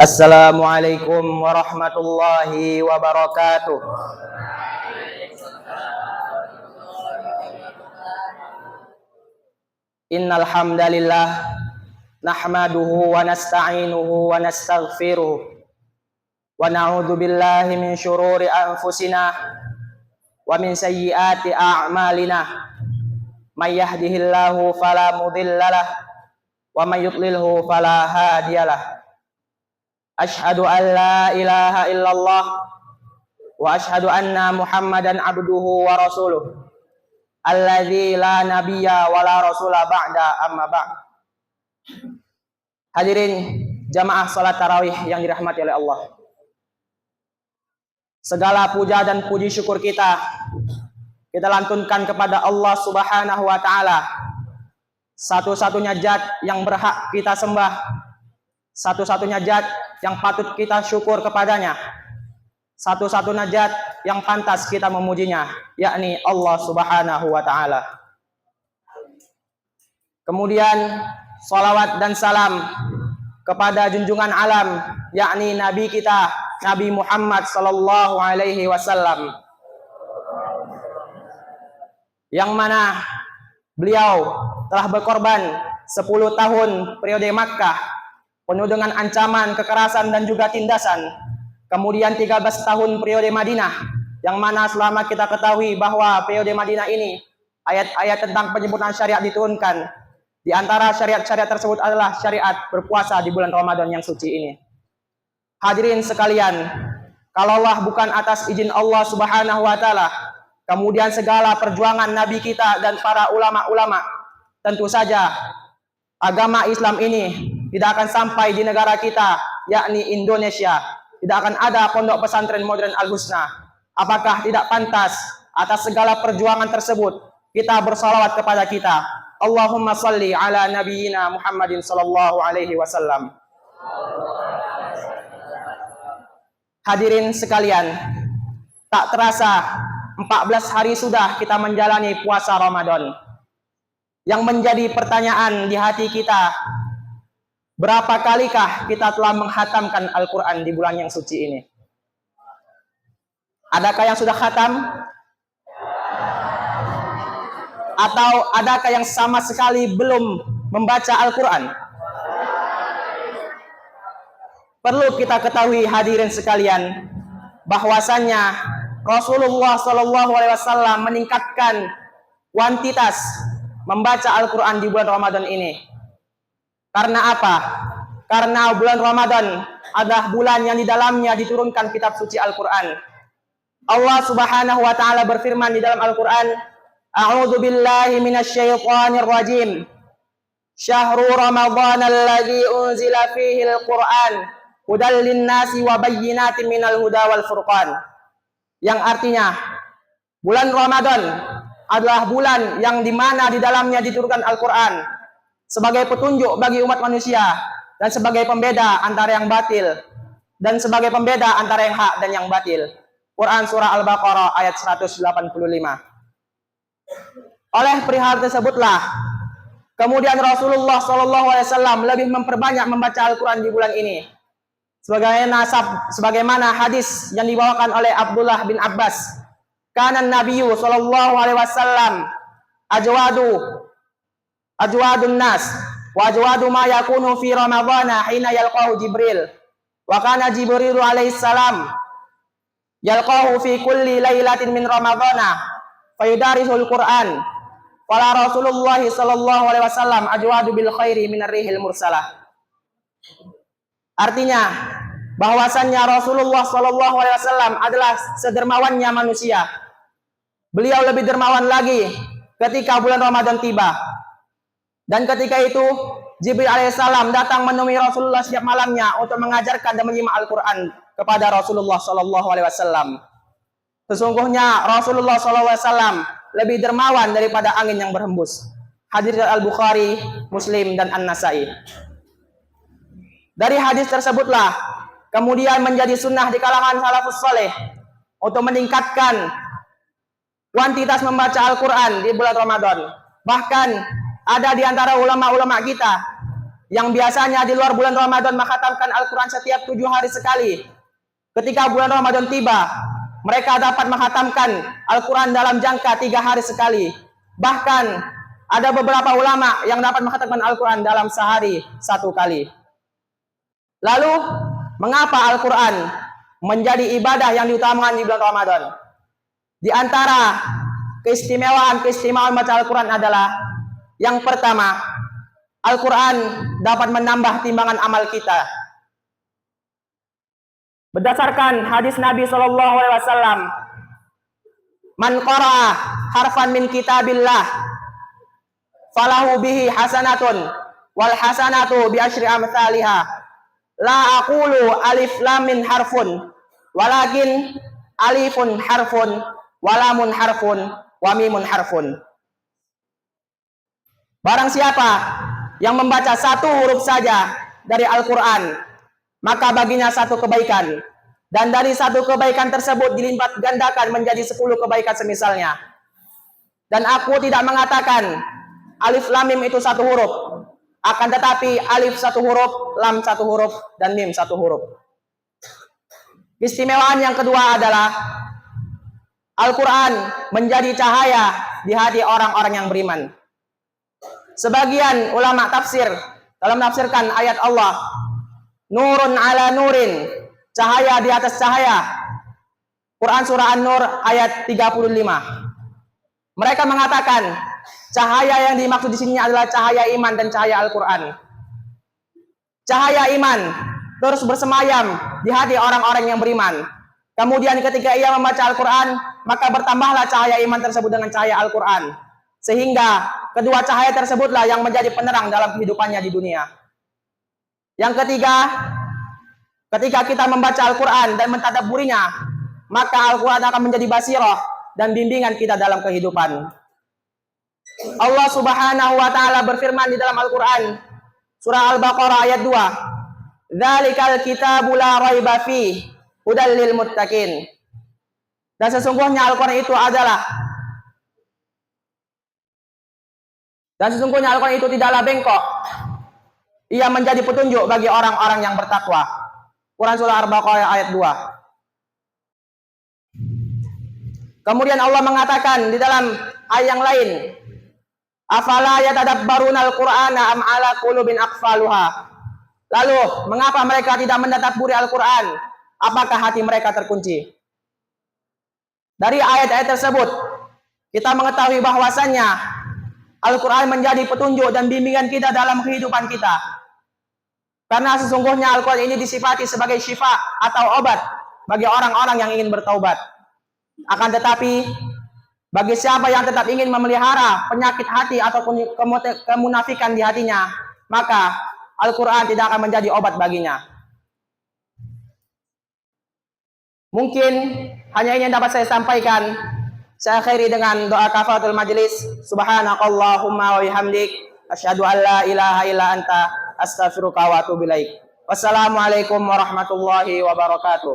Assalamualaikum warahmatullahi wabarakatuh. Innal hamdalillah nahmaduhu wa nasta'inuhu wa nastaghfiruh wa na'udzu billahi min syururi anfusina wa min sayyiati a'malina. May yahdihillahu fala mudhillalah wa may yudlilhu fala hadiyalah. Asyhadu an la ilaha illallah wa asyhadu anna Muhammadan abduhu wa rasuluh alladzi la nabiyya wa la rasula ba'da amma ba'd. Hadirin jamaah salat tarawih yang dirahmati oleh Allah. Segala puja dan puji syukur kita lantunkan kepada Allah Subhanahu wa taala. Satu-satunya zat yang berhak kita sembah, satu-satunya zat yang patut kita syukur kepadanya, satu-satunya zat yang pantas kita memujinya, yakni Allah Subhanahu wa taala. Kemudian salawat dan salam kepada junjungan alam, yakni Nabi kita, Nabi Muhammad sallallahu alaihi wasallam, yang mana beliau telah berkorban 10 tahun periode Makkah penuh dengan ancaman, kekerasan dan juga tindasan. Kemudian 13 tahun periode Madinah, yang mana selama kita ketahui bahwa periode Madinah ini ayat-ayat tentang penyebutan syariat diturunkan. Di antara syariat-syariat tersebut adalah syariat berpuasa di bulan Ramadan yang suci ini. Hadirin sekalian, kalaulah bukan atas izin Allah Subhanahu wa taala, kemudian segala perjuangan Nabi kita dan para ulama-ulama, tentu saja agama Islam ini tidak akan sampai di negara kita, yakni Indonesia. Tidak akan ada pondok pesantren modern Al-Husna. Apakah tidak pantas atas segala perjuangan tersebut kita bersalawat kepada kita? Allahumma salli ala nabiyyina Muhammadin sallallahu alaihi wasallam. Hadirin sekalian, tak terasa 14 hari sudah kita menjalani puasa Ramadan. Yang menjadi pertanyaan di hati kita, berapa kalikah kita telah menghatamkan Al-Quran di bulan yang suci ini? Adakah yang sudah khatam? Atau adakah yang sama sekali belum membaca Al-Quran? Perlu kita ketahui hadirin sekalian, bahwasannya Rasulullah SAW meningkatkan kuantitas membaca Al-Quran di bulan Ramadan ini. Karena apa? Karena bulan Ramadan adalah bulan yang di dalamnya diturunkan kitab suci Al-Quran. Allah Subhanahu wa taala berfirman di dalam Al-Quran, A'udzu billahi minasyaitonir rajim. Syahrul Ramadan alladzi unzila fihi al-Qur'an hudal lin-nasi wa bayyinatin minal huda wal furqan. Yang artinya, bulan Ramadan adalah bulan yang dimana di dalamnya diturunkan Al-Quran sebagai petunjuk bagi umat manusia dan sebagai pembeda antara yang batil dan sebagai pembeda antara yang hak dan yang batil. Quran surah Al-Baqarah ayat 185. Oleh perihal tersebutlah kemudian Rasulullah SAW lebih memperbanyak membaca Al-Quran di bulan ini. Sebagaimana hadis yang dibawakan oleh Abdullah bin Abbas, kana Nabiyyu sallallahu alaihi wasallam ajwadun nas wa ajwadu ma yakunu fi ramadhana hina yalqahu Jibril wa kana Jibril alaihi salam yalqahu fi kulli lailatin min ramadhana fayudarisul Qur'an qala Rasulullah sallallahu alaihi wasallam ajwadu bil khairi minar rihil mursalah. Artinya bahwasannya Rasulullah sallallahu alaihi wasallam adalah sedermawannya manusia. Beliau lebih dermawan lagi ketika bulan Ramadan tiba. Dan ketika itu Jibril alaihissalam datang menemui Rasulullah setiap malamnya untuk mengajarkan dan menyimak Al-Quran kepada Rasulullah sallallahu alaihi wasallam. Sesungguhnya Rasulullah sallallahu alaihi wasallam lebih dermawan daripada angin yang berhembus. Hadis Al-Bukhari, Muslim dan An-Nasai. Dari hadis tersebutlah kemudian menjadi sunnah di kalangan salafus saleh untuk meningkatkan kuantitas membaca Al-Quran di bulan Ramadan. Bahkan ada di antara ulama-ulama kita yang biasanya di luar bulan Ramadan menghatamkan Al-Quran setiap 7 hari sekali, ketika bulan Ramadan tiba, mereka dapat menghatamkan Al-Quran dalam jangka 3 hari sekali. Bahkan ada beberapa ulama yang dapat menghatamkan Al-Quran dalam sehari 1 kali. Lalu, mengapa Al-Quran menjadi ibadah yang diutamakan di bulan Ramadan? Di antara keistimewaan baca Al-Quran adalah yang pertama, Al-Quran dapat menambah timbangan amal kita. Berdasarkan hadis Nabi SAW, man qara'a harfan min kitabillah falahu bihi hasanatun wal hasanatu bi asyri amsalihha. La aqulu alif lam min harfun walakin alifun harfun walamun harfun wa mimun harfun. Barang siapa yang membaca 1 huruf saja dari Al-Quran, maka baginya 1 kebaikan, dan dari 1 kebaikan tersebut dilipat gandakan menjadi 10 kebaikan semisalnya. Dan aku tidak mengatakan alif lam mim itu 1 huruf, akan tetapi alif 1 huruf, lam 1 huruf, dan mim 1 huruf. Istimewaan yang kedua adalah Al-Quran menjadi cahaya di hati orang-orang yang beriman. Sebagian ulama tafsir dalam menafsirkan ayat Allah, nurun ala nurin, cahaya di atas cahaya. Quran surah An-Nur ayat 35. Mereka mengatakan cahaya yang dimaksud di sini adalah cahaya iman dan cahaya Al-Quran. Cahaya iman terus bersemayam di hati orang-orang yang beriman. Kemudian ketika ia membaca Al-Quran, maka bertambahlah cahaya iman tersebut dengan cahaya Al-Quran. Sehingga kedua cahaya tersebutlah yang menjadi penerang dalam kehidupannya di dunia. Yang ketiga, ketika kita membaca Al-Quran dan mentadabburinya, maka Al-Quran akan menjadi basirah dan bimbingan kita dalam kehidupan. Allah Subhanahu wa Ta'ala berfirman di dalam Al-Quran, surah Al-Baqarah ayat 2, "Dzalikal kitabu la raiba fihi hudal lil muttaqin." Dan sesungguhnya Al-Quran itu tidaklah bengkok. Ia menjadi petunjuk bagi orang-orang yang bertakwa. Quran surah Al-Baqarah ayat 2. Kemudian Allah mengatakan di dalam ayat yang lain, afala yatadabbaruna al-Qur'ana am ala qulubin aqfaluha. Lalu, mengapa mereka tidak mentadabburi Al-Quran? Apakah hati mereka terkunci? Dari ayat-ayat tersebut, kita mengetahui bahwasannya Al-Quran menjadi petunjuk dan bimbingan kita dalam kehidupan kita. Karena sesungguhnya Al-Quran ini disifati sebagai syifa atau obat bagi orang-orang yang ingin bertaubat. Akan tetapi, bagi siapa yang tetap ingin memelihara penyakit hati atau kemunafikan di hatinya, maka Al-Quran tidak akan menjadi obat baginya. Mungkin hanya ini yang dapat saya sampaikan. Saya akhiri dengan doa kafaratul majlis. Subhanakallahumma wa bihamdik, asyhadu an la ilaha illa anta, astaghfiruka wa atubu ilaik. Wassalamualaikum warahmatullahi wabarakatuh.